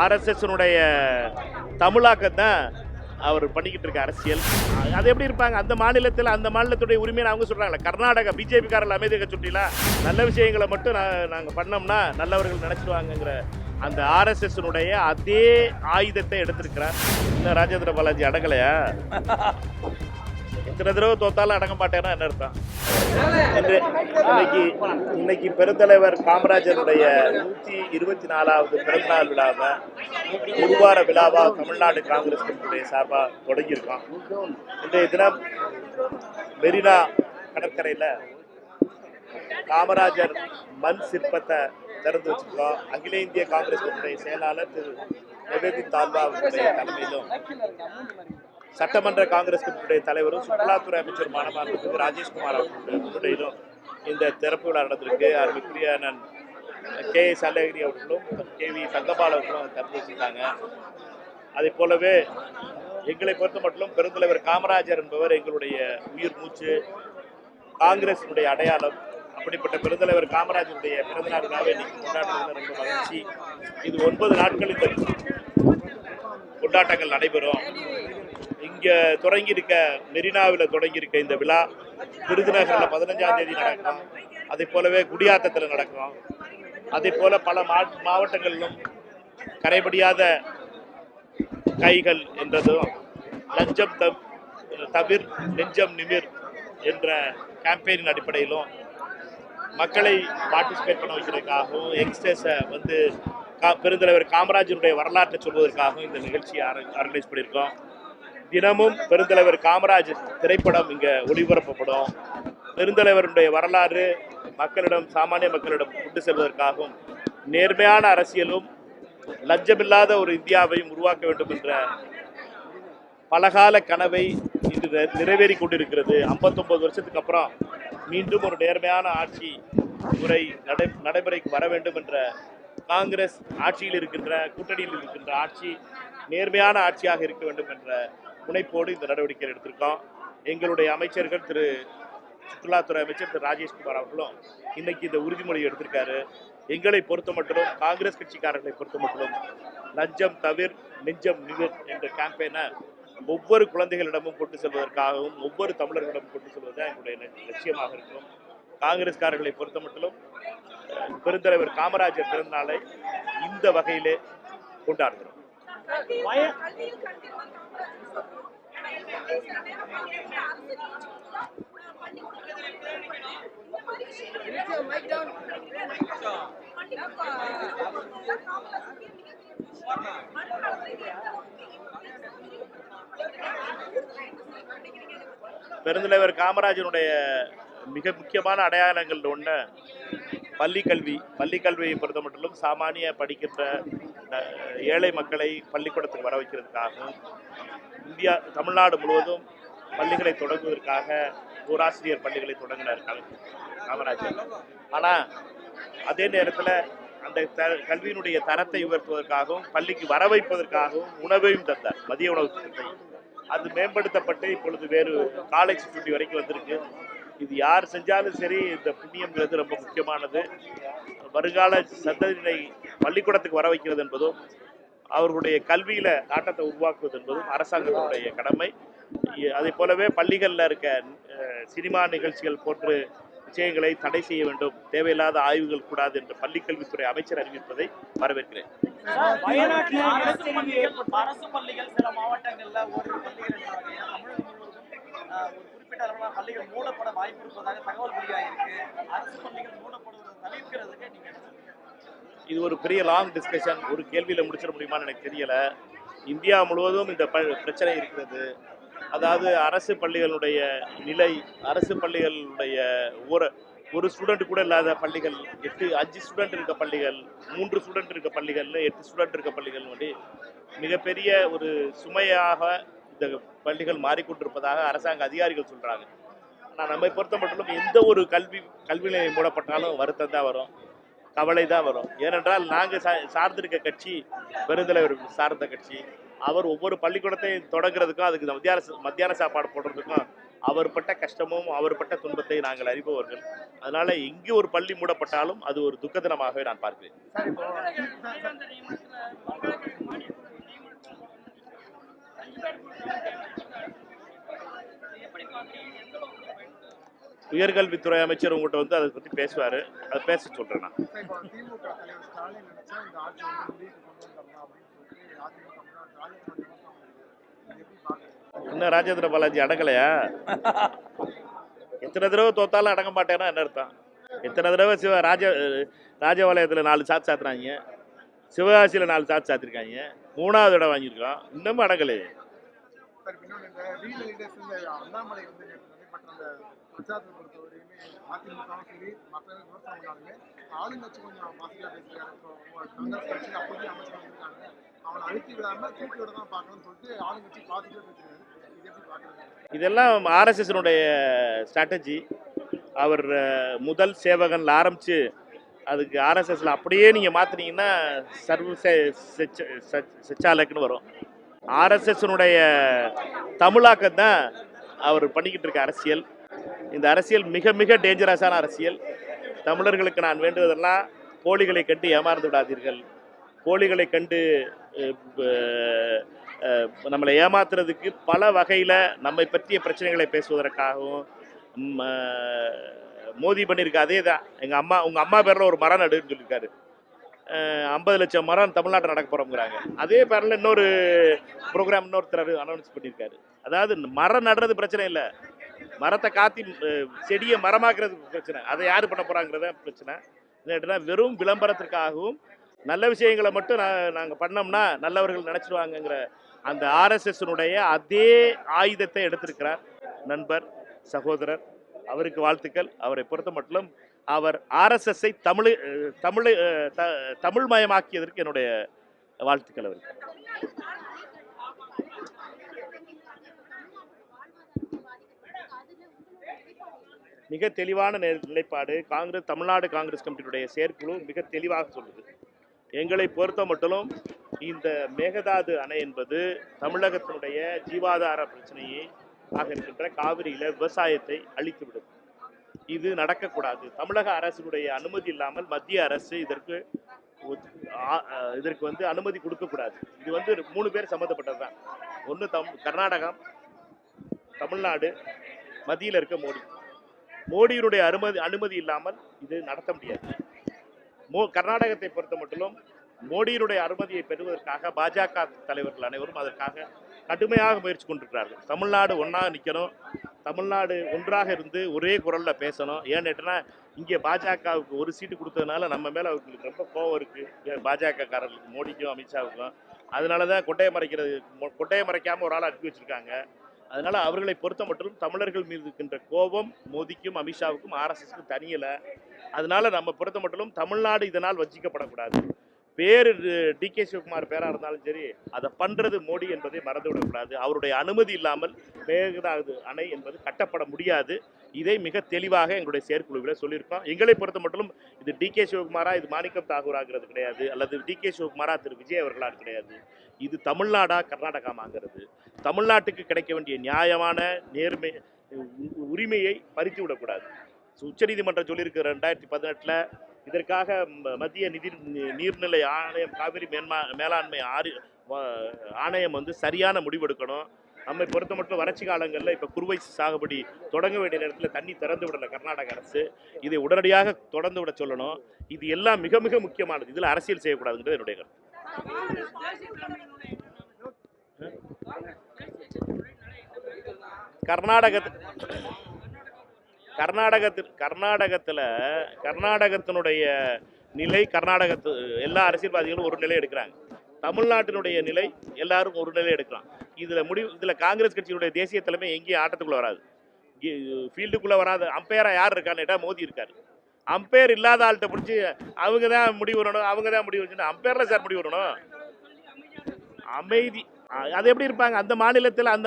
ஆர்எஸ்எஸ்னுடைய தமிழாக்கம் தான் அவர் பண்ணிக்கிட்டு இருக்க அரசியல். அது எப்படி இருப்பாங்க அந்த மாநிலத்தில், அந்த மாநிலத்துடைய உரிமையை அவங்க சொல்றாங்களே. கர்நாடகா பிஜேபிக்காரர்கள் அமைதியை சுற்றிலா நல்ல விஷயங்களை மட்டும் நாங்கள் பண்ணோம்னா நல்லவர்கள் நினைச்சிருவாங்கங்கிற அந்த ஆர்எஸ்எஸ்னுடைய அதே ஆயுதத்தை எடுத்திருக்கிறார். இன்னும் ராஜேந்திர பாலாஜி அடங்கலையா? எத்தனை தடவை தோத்தாலும் அடங்க மாட்டேன்னா என்ன அர்த்தம்? இன்னைக்கு பெருந்தலைவர் காமராஜருடைய 124வது பிறந்தநாள் விழாவை ஒரு வார விழாவா தமிழ்நாடு காங்கிரஸ் கமிட்டியுடைய சார்பாக தொடங்கியிருக்கோம். இன்றைய தினம் மெரினா கடற்கரையில் காமராஜர் மண் சிற்பத்தை திறந்து வச்சிருக்கோம். அகில இந்திய காங்கிரஸ் கமிட்டியுடைய செயலாளர் திரு நிவேதித் தால்வாவுடைய தலைமையிலும், சட்டமன்ற காங்கிரஸ் கமிட்டியுடைய தலைவரும் சுற்றுலாத்துறை அமைச்சர் மாணவர்கள் ராஜேஷ்குமார் அவர்களுடைய முன்னிலையிலும் இந்த திறப்பு விழா நடந்திருக்கு. அருமைக்குரிய நான் KS அழகிரி அவர்களும் KV தங்கபால் அவர்களும் திறந்து வச்சிருக்காங்க. அதே போலவே எங்களை பொறுத்த மட்டும் பெருந்தலைவர் காமராஜர் என்பவர் எங்களுடைய உயிர் மூச்சு, காங்கிரசினுடைய அடையாளம். அப்படிப்பட்ட பெருந்தலைவர் காமராஜருடைய பிறந்தநாள் விழாவை இன்னைக்கு கொண்டாடுறது ரொம்ப மகிழ்ச்சி. இது 9 நாட்கள் இந்த கொண்டாட்டங்கள் நடைபெறும். இங்க தொடங்கி இருக்க மெரினாவில் தொடங்கி இருக்க இந்த விழா விருதுநகரில் 15ஆம் தேதி நடக்கும். அதே போலவே குடியாத்தத்தில் நடக்கும். அதே போல பல மாவட்டங்களிலும் கரைபடியாத கைகள் என்றதும், லஞ்சம் தவிர் நெஞ்சம் நிமிர் என்ற கேம்பெயினின் அடிப்படையிலும் மக்களை பார்ட்டிசிபேட் பண்ண வைக்கிறதுக்காகவும், யங்ஸ்டர்ஸை வந்து பெருந்தலைவர் காமராஜருடைய வரலாற்றை சொல்வதற்காகவும் இந்த நிகழ்ச்சியை ஆர்கனைஸ் பண்ணியிருக்கோம். தினமும் பெருந்தலைவர் காமராஜர் திரைப்படம் இங்கே ஒளிபரப்பப்படும். பெருந்தலைவருடைய வரலாறு மக்களிடம், சாமானிய மக்களிடம் கொண்டு செல்வதற்காகவும், நேர்மையான அரசியலும் லஞ்சமில்லாத ஒரு இந்தியாவையும் உருவாக்க வேண்டும் என்ற பலகால கனவை இது நிறைவேறி கொண்டிருக்கிறது. 59 வருஷத்துக்கு அப்புறம் மீண்டும் ஒரு நேர்மையான ஆட்சி முறை நடைமுறைக்கு வர வேண்டும் என்ற காங்கிரஸ் ஆட்சியில் இருக்கின்ற, கூட்டணியில் இருக்கின்ற ஆட்சி நேர்மையான ஆட்சியாக இருக்க வேண்டும் என்ற முனைப்போடு இந்த நடவடிக்கை எடுத்திருக்கோம். எங்களுடைய அமைச்சர்கள் திரு சுற்றுலாத்துறை அமைச்சர் திரு ராஜேஷ்குமார் அவர்களும் இன்னைக்கு இந்த உறுதிமொழி எடுத்திருக்காரு. எங்களை பொறுத்த மட்டும், காங்கிரஸ் கட்சிக்காரர்களை பொறுத்த மட்டும், லஞ்சம் தவிர் நெஞ்சம் நிமிர் என்ற கேம்பெயினை ஒவ்வொரு குழந்தைகளிடமும் கொண்டு செல்வதற்காகவும், ஒவ்வொரு தமிழர்களிடமும் கொண்டு செல்வதுதான் எங்களுடைய லட்சியமாக இருக்கும். காங்கிரஸ்காரர்களை பொறுத்த மட்டும் பெருந்தலைவர் காமராஜர் பிறந்தநாளை இந்த வகையிலே கொண்டாடுகிறோம். பெருந்தலைவர் காமராஜனுடைய மிக முக்கியமான அடையாளங்கள் ஒன்று பள்ளிக்கல்வி. பள்ளிக்கல்வியை பொறுத்த மட்டும் சாமானிய படிக்கின்ற ஏழை மக்களை பள்ளிக்கூடத்துக்கு வர வைக்கிறதுக்காகவும், தமிழ்நாடு முழுவதும் பள்ளிகளை தொடங்குவதற்காக ஓராசிரியர் பள்ளிகளை தொடங்கினார் காமராஜர். ஆனால் அதே நேரத்தில் அந்த கல்வியினுடைய தரத்தை உயர்த்துவதற்காகவும், பள்ளிக்கு வர வைப்பதற்காகவும் உணவையும் தந்தார், மதிய உணவு திட்டத்தை. அது மேம்படுத்தப்பட்டு இப்பொழுது வேறு காலேஜ் சுற்றி வரைக்கும் வந்திருக்கு. இது யார் செஞ்சாலும் சரி, இந்த புண்ணியம்ங்கிறது ரொம்ப முக்கியமானது. வருங்கால சந்ததியினை பள்ளிக்கூடத்துக்கு வர வைக்கிறது என்பதும், அவர்களுடைய கல்வியில நாட்டத்தை உருவாக்குவது என்பதும் அரசாங்கத்தினுடைய கடமை. அதே போலவே பள்ளிகளில் இருக்க சினிமா நிகழ்ச்சிகள் போன்று விஷயங்களை தடை செய்ய வேண்டும், தேவையில்லாத ஆய்வுகள் கூடாது என்று பள்ளிக்கல்வித்துறை அமைச்சர் அறிவிப்பதை வரவேற்கிறேன். அரசு பள்ளிகள் சில மாவட்டங்கள்ல ஒரு பள்ளிகள் மூடப்பட வாய்ப்பு இருப்பதாக தகவல் வெளியாகிருக்கு. அரசு பள்ளிகள் மூடப்படுவதை தவிர்க்கிறதுக்கு நீங்க இது ஒரு பெரிய லாங் டிஸ்கஷன். ஒரு கேள்வியில முடிச்சிட முடியுமான்னு எனக்கு தெரியல. இந்தியா முழுவதும் இந்த பிரச்சனை இருக்கிறது. அதாவது அரசு பள்ளிகளுடைய நிலை, அரசு பள்ளிகளுடைய ஒரு ஸ்டூடெண்ட் கூட இல்லாத பள்ளிகள், 5 ஸ்டூடெண்ட் இருக்க பள்ளிகள், 3 ஸ்டூடெண்ட் இருக்க பள்ளிகள்ல 8 ஸ்டூடெண்ட் இருக்க பள்ளிகள் வந்து மிகப்பெரிய ஒரு சுமையாக இந்த பள்ளிகள் மாறிக்கொண்டிருப்பதாக அரசாங்க அதிகாரிகள் சொல்றாங்க. ஆனால் நம்மை பொறுத்த மட்டும் எந்த ஒரு கல்வி நிலையம் மூடப்பட்டாலும் வருத்தம் தான் வரும், கவலை தான் வரும். ஏனென்றால் நாங்கள் சார்ந்திருக்க கட்சி பெருந்தலைவர் சார்ந்த கட்சி. அவர் ஒவ்வொரு பள்ளிக்கூடத்தையும் தொடங்குறதுக்கும், அதுக்கு மத்தியான சாப்பாடு போடுறதுக்கும் அவர் பட்ட கஷ்டமும் அவர் பட்ட துன்பத்தை நாங்கள் அறிபவர்கள். அதனால இங்கு ஒரு பள்ளி மூடப்பட்டாலும் அது ஒரு துக்க தினமாகவே நான் பார்க்கிறேன். சார் இப்போ உயர்கல்வித்துறை அமைச்சர் உங்கள்கிட்ட வந்து அதை பற்றி பேசுவார். அதை பேச சொல்கிறேன் நான். இப்போ திமுக தலைவர் ஸ்டாலின் நினைச்சா இந்த ஆட்சி வந்து முடிவுக்கு கொண்டு வந்துடலாம் அப்படின்னு சொல்லிட்டு அதிமுக ராஜேந்திர எப்படி பார்க்குறீங்க? இன்னும் ராஜேந்திர பாலாஜி அடங்கலையா? எத்தனை தடவை தோத்தாலும் அடங்க மாட்டேன்னா என்ன அர்த்தம்? எத்தனை தடவை ராஜபாளையத்தில் 4 சாத்து சாத்துறாங்க, சிவகாசியில் 4 சாத்து சாத்திருக்காங்க, 3வது இடம் வாங்கியிருக்கோம், இன்னமும் அடங்கலையே. சார் இன்னொன்று இந்த ரீல் லீடர்ஸ் இந்த அண்ணாமலை வந்து நடைபெற்ற அந்த பிரச்சாரத்தை பொறுத்தவரையுமே அதிமுகவும் சரி மற்ற விமர்சனங்களாலுமே ஆளுங்கட்சி கொஞ்சம் பாசிட்டிவாக பேசுகிறாரு. இப்போ காங்கிரஸ் கட்சியில் அப்போதைய அமைச்சர் வந்திருக்காங்க, அவனை அழுத்தி விடாமல் தூக்கி விட தான் பார்க்கணும்னு சொல்லிட்டு ஆளுங்கட்சி பாசிட்டிவாக பேசுகிறாரு. இது எப்படி பார்க்குறீங்க? இதெல்லாம் ஆர்எஸ்எஸ்னுடைய ஸ்ட்ராட்டஜி. அவர் முதல் சேவகன்ல ஆரம்பித்து அதுக்கு ஆர்எஸ்எஸ்ல அப்படியே நீங்கள் மாற்றினீங்கன்னா சர்வ செச்சாலக்குன்னு வரும். ஆர்எஸ்எஸ்னுடைய தமிழாக்கம் தான் அவர் பண்ணிக்கிட்டு இருக்க அரசியல். இந்த அரசியல் மிக மிக டேஞ்சரஸான அரசியல். தமிழர்களுக்கு நான் வேண்டுவதெல்லாம் கோழிகளை கண்டு ஏமாந்து விடாதீர்கள். கோழிகளை கண்டு நம்மளை ஏமாத்துறதுக்கு பல வகையில் நம்மை பற்றிய பிரச்சனைகளை பேசுவதற்காகவும் மோதி பண்ணியிருக்க அதே தான். உங்கள் அம்மா பேரில் ஒரு மரம் நடுன்னு சொல்லியிருக்காரு. 50 லட்சம் மரம் தமிழ்நாட்டில் நடக்க போகிறோங்கிறாங்க. அதே பேரில் இன்னொரு ப்ரோக்ராம் இன்னொருத்தர் அனௌன்ஸ் பண்ணியிருக்காரு. அதாவது மரம் நடுறது பிரச்சனை இல்லை, மரத்தை காத்தி செடியை மரமாக்குறது பிரச்சனை. அதை யார் பண்ண போகிறாங்கிறத பிரச்சனை. என்னட்டுனா வெறும் விளம்பரத்திற்காகவும் நல்ல விஷயங்களை மட்டும் நாங்கள் பண்ணோம்னா நல்லவர்கள் நினச்சிடுவாங்கங்கிற அந்த ஆர்எஸ்எஸ்னுடைய அதே ஆயுதத்தை எடுத்திருக்கிறார் நண்பர், சகோதரர். அவருக்கு வாழ்த்துக்கள். அவரை பொறுத்த மட்டும் அவர் ஆர்எஸ்எஸ்ஸை தமிழ்மயமாக்கியதற்கு என்னுடைய வாழ்த்துக்கள் அவருக்கு. மிக தெளிவான நிலைப்பாடு. தமிழ்நாடு காங்கிரஸ் கமிட்டியுடைய செயற்குழு மிக தெளிவாக சொல்லுது. எங்களை பொறுத்த மட்டும் இந்த மேகதாது அணை என்பது தமிழகத்தினுடைய ஜீவாதார பிரச்சனையை ஆக இருக்கின்ற காவிரியில விவசாயத்தை அழித்துவிடும். இது நடக்கக்கூடாது. தமிழக அரசினுடைய அனுமதி இல்லாமல் மத்திய அரசு இதற்கு வந்து அனுமதி கொடுக்கக்கூடாது. இது வந்து 3 பேர் சம்மந்தப்பட்டது தான். ஒன்று கர்நாடகம், தமிழ்நாடு, மத்தியில் இருக்க மோடியினுடைய அனுமதி இல்லாமல் இது நடத்த முடியாது. கர்நாடகத்தை பொறுத்த மட்டும் மோடியினுடைய அனுமதியை பெறுவதற்காக பாஜக தலைவர்கள் அனைவரும் அதற்காக கடுமையாக முயற்சி கொண்டிருக்கிறார்கள். தமிழ்நாடு ஒன்றாக நிற்கணும், தமிழ்நாடு ஒன்றாக இருந்து ஒரே குரலில் பேசணும். ஏன்னுட்டுனா இங்கே பாஜகவுக்கு 1 சீட்டு கொடுத்ததுனால நம்ம மேலே அவங்களுக்கு ரொம்ப கோவம் இருக்குது, பாஜக காரர்களுக்கு, மோடிக்கும் அமித்ஷாவுக்கும். அதனால தான் கொட்டையை மறைக்காமல் ஒரு ஆள் அனுப்பி வச்சுருக்காங்க. அதனால் அவர்களை பொறுத்த மட்டும் தமிழர்கள் மீது இருக்கின்ற கோபம் மோடிக்கும் அமித்ஷாவுக்கும் ஆர்எஸ்எஸ்க்கும் தனியலை. அதனால நம்ம பொறுத்த மட்டும் தமிழ்நாடு இதனால் வஞ்சிக்கப்படக்கூடாது. பேர் டிகே சிவகுமார் பேராக இருந்தாலும் சரி, அதை பண்ணுறது மோடி என்பதை மறந்துவிடக்கூடாது. அவருடைய அனுமதி இல்லாமல் மேகதாது அணை என்பது கட்டப்பட முடியாது. இதை மிக தெளிவாக எங்களுடைய செயற்குழுவில் சொல்லியிருக்கோம். எங்களை பொறுத்த மட்டும் இது டிகே சிவகுமாரா, இது மாணிக்கம் தாகூராகிறது கிடையாது, அல்லது டிகே சிவகுமாரா திரு விஜய் அவர்களாக கிடையாது. இது தமிழ்நாடா கர்நாடகாமாங்கிறது. தமிழ்நாட்டுக்கு கிடைக்க வேண்டிய நியாயமான நேர்மை உரிமையை பறித்து விடக்கூடாது. உச்சநீதிமன்றம் சொல்லியிருக்கு 2018 இதற்காக மத்திய நீர்நிலை ஆணையம், காவிரி மேலாண்மை ஆணையம் வந்து சரியான முடிவெடுக்கணும். நம்மை பொறுத்த மட்டும் வறட்சி காலங்களில் இப்போ குறுவை சாகுபடி தொடங்க வேண்டிய நேரத்தில் தண்ணி திறந்து விடலை கர்நாடக அரசு. இதை உடனடியாக தொடர்ந்து விட சொல்லணும். இது எல்லாம் மிக மிக முக்கியமானது. இதில் அரசியல் செய்யக்கூடாதுங்கிறது என்னுடைய கருத்து. கர்நாடகத்தினுடைய நிலை, எல்லா அரசியல்வாதிகளும் ஒரு நிலை எடுக்கிறாங்க. தமிழ்நாட்டினுடைய நிலை எல்லாரும் ஒரு நிலை எடுக்கலாம். இதில் காங்கிரஸ் கட்சியினுடைய தேசிய தலைமை எங்கேயும் ஆட்டத்துக்குள்ளே வராது, ஃபீல்டுக்குள்ளே வராது. அம்பையராக யார் இருக்கான்னு மோடி இருக்கார். அம்பையர் இல்லாத ஆள்கிட்ட பிடிச்சி அவங்க தான் முடிவு வரணும், அவங்க தான் முடிவு வச்சுன்னா அம்பையரில் சார் முடிவு வரணும். அமைதி அது எப்படி இருப்பாங்க? அந்த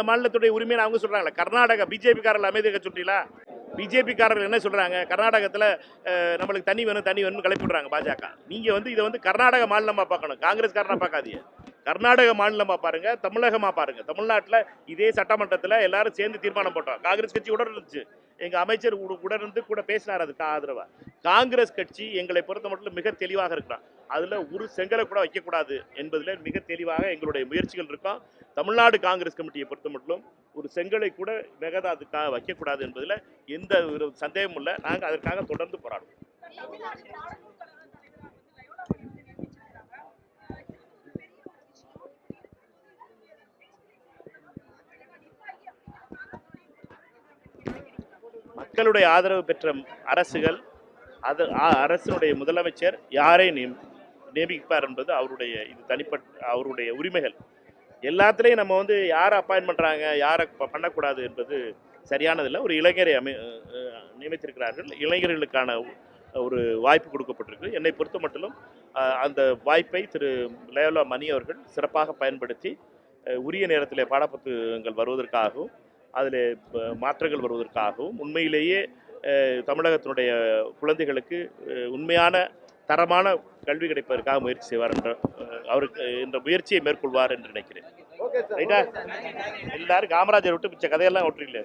மாநிலத்துடைய உரிமையை அவங்க சொல்கிறாங்களா? கர்நாடகா பிஜேபிக்காரர்கள் அமைதி இருக்க சொல்றீங்களா? பிஜேபிக்காரர்கள் என்ன சொல்கிறாங்க? கர்நாடகத்தில் நம்மளுக்கு தண்ணி வேணும் கிளப்பி விடுறாங்க பாஜக. நீங்கள் வந்து இதை வந்து கர்நாடக மாநிலமாக பார்க்கணும், காங்கிரஸ்காரனாக பார்க்காதீங்க. கர்நாடக மாநிலமாக பாருங்க, தமிழகமாக பாருங்க. தமிழ்நாட்டில் இதே சட்டமன்றத்தில் எல்லாரும் சேர்ந்து தீர்மானம் போட்டோம். காங்கிரஸ் கட்சி உடன் இருந்துச்சு. எங்கள் அமைச்சர் உடன் இருந்து கூட பேசினார் அதுக்கு ஆதரவாக. காங்கிரஸ் கட்சி எங்களை பொறுத்த மட்டும் மிக தெளிவாக இருக்கிறான். அதில் ஒரு செங்கலை கூட வைக்கக்கூடாது என்பதில் மிக தெளிவாக எங்களுடைய முயற்சிகள் இருக்கும். தமிழ்நாடு காங்கிரஸ் கமிட்டியை பொறுத்த மட்டும் ஒரு செங்கலை கூட மெகதாதுக்காக வைக்கக்கூடாது என்பதில் எந்த ஒரு சந்தேகமும் இல்லை. நாங்கள் அதற்காக தொடர்ந்து போராடுவோம். மக்களுடைய ஆதரவு பெற்ற அரசுகள் அரசினுடைய முதலமைச்சர் யாரை நியமிப்பார் என்பது அவருடைய இது தனிப்பட்ட அவருடைய உரிமைகள். எல்லாத்துலேயும் நம்ம யாரை அப்பாயின்ட் பண்ணுறாங்க, யாரை பண்ணக்கூடாது என்பது சரியானதில்லை. ஒரு இளைஞரை நியமித்திருக்கிறார்கள். இளைஞர்களுக்கான ஒரு வாய்ப்பு கொடுக்கப்பட்டிருக்கு. என்னை பொறுத்த மட்டிலும் அந்த வாய்ப்பை திரு லயோலா மணி அவர்கள் சிறப்பாக பயன்படுத்தி உரிய நேரத்தில் பாடப்புத்தகங்கள் வருவதற்காகவும் அதில் மாற்றங்கள் வருவதற்காகவும் உண்மையிலேயே தமிழகத்தினுடைய குழந்தைகளுக்கு உண்மையான தரமான கல்வி கிடைப்பதற்காக முயற்சி செய்வார் என்ற அவருக்கு இந்த முயற்சியை மேற்கொள்வார் என்று நினைக்கிறேன். ரைட்டா? எல்லாரும் காமராஜர் விட்டு மிச்ச கதையெல்லாம் ஒட்டுறீங்களே.